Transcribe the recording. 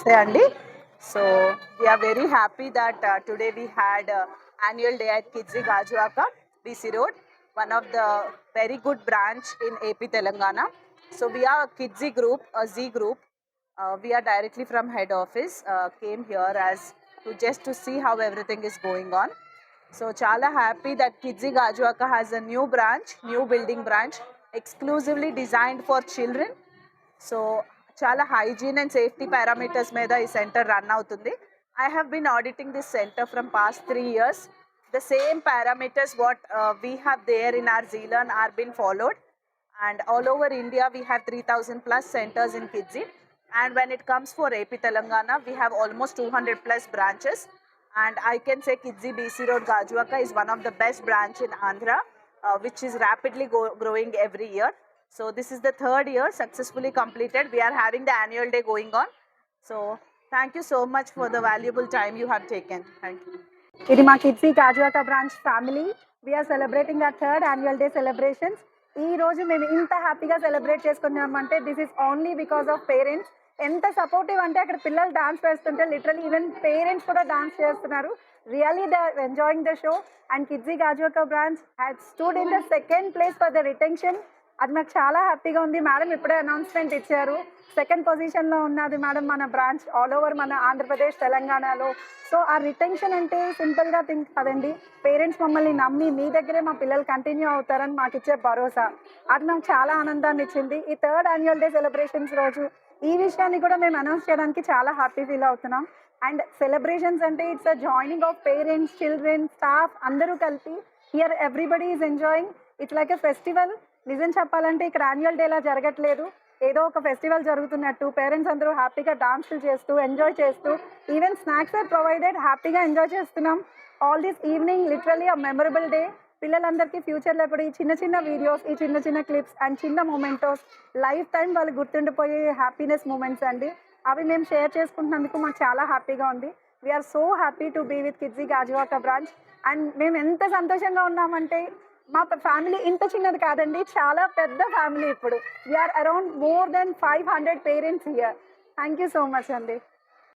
నమస్తే అండి. So we are very happy that today we had annual day at Kidzi Gajuaka, BC Road, one of the very good branch in AP Telangana. So we are a Kidzi group, a Z group. We are directly from head office. Came here as to just to see how everything is going on. So chala happy that Kidzi Gajuaka has a new branch, new building branch, exclusively designed for children. So చాలా hygiene and safety parameters మీద ఈ centre run అవుతుంది. I have been auditing this centre from past 3 years. The same parameters what we have there in our Zealand are being followed, and all over India we have 3,000 plus centers in Kidzi, and when it comes for AP Telangana we have almost 200 plus branches, and I can say Kidzi BC Road Gajuaka is one of the best branch in Andhra, which is rapidly growing every year. So this is the 3rd year successfully completed. We are having the annual day going on. So thank you so much for the valuable time you have taken. Thank you. ఇది మా Kidzee Gajuwaka branch family. We are celebrating our 3rd annual day celebrations. ఈ రోజు మేము ఇంత హ్యాపీగా celebrate చేసుకున్నామంటే this is only because of parents. ఎంత supportive అంటే అక్కడ పిల్లలు డాన్స్ వేస్తుంటే లిటరలీ ఈవెన్ పేరెంట్స్ కూడా డాన్స్ చేస్తున్నారు. Really they are enjoying the show. And Kidzee Gajuwaka branch had stood in the 2nd place for the retention. అది నాకు చాలా హ్యాపీగా ఉంది. మేడం ఇప్పుడే అనౌన్స్మెంట్ ఇచ్చారు, 2nd పొజిషన్లో ఉన్నది మేడం మన బ్రాంచ్ ఆల్ ఓవర్ మన ఆంధ్రప్రదేశ్ తెలంగాణలో. సో ఆ రిటెన్షన్ అంటే సింపుల్గా థింక్ కదండి, పేరెంట్స్ మమ్మల్ని నమ్మి మీ దగ్గరే మా పిల్లలు కంటిన్యూ అవుతారని మాకు ఇచ్చే భరోసా, అది నాకు చాలా ఆనందాన్ని ఇచ్చింది. ఈ 3rd annual day సెలబ్రేషన్స్ రోజు ఈ విషయాన్ని కూడా మేము అనౌన్స్ చేయడానికి చాలా హ్యాపీ ఫీల్ అవుతున్నాం. అండ్ సెలబ్రేషన్స్ అంటే it's a joining of parents, children, staff అందరూ కలిపి here everybody is enjoying. It's like a festival. నిజం చెప్పాలంటే ఇక్కడ యాన్యువల్ డేలా జరగట్లేదు, ఏదో ఒక ఫెస్టివల్ జరుగుతున్నట్టు. పేరెంట్స్ అందరూ హ్యాపీగా డాన్సులు చేస్తూ ఎంజాయ్ చేస్తూ, ఈవెన్ స్నాక్స్ ఆర్ ప్రొవైడెడ్, హ్యాపీగా ఎంజాయ్ చేస్తున్నాం. All this evening literally a memorable day. పిల్లలందరికీ ఫ్యూచర్లో ఇప్పుడు ఈ చిన్న చిన్న వీడియోస్, ఈ చిన్న చిన్న క్లిప్స్ అండ్ చిన్న మొమెంటోస్ లైఫ్ టైం వాళ్ళు గుర్తుండిపోయే హ్యాపీనెస్ మూమెంట్స్ అండి. అవి మేము షేర్ చేసుకుంటున్నందుకు మాకు చాలా హ్యాపీగా ఉంది. We are so happy to be with Kidzee Gajuwaka branch. And మేము ఎంత సంతోషంగా ఉన్నామంటే మా ఫ్యామిలీ ఇంత చిన్నది కాదండి, చాలా పెద్ద ఫ్యామిలీ. ఇప్పుడు we are around more than 500 parents here. Thank you so much అండి.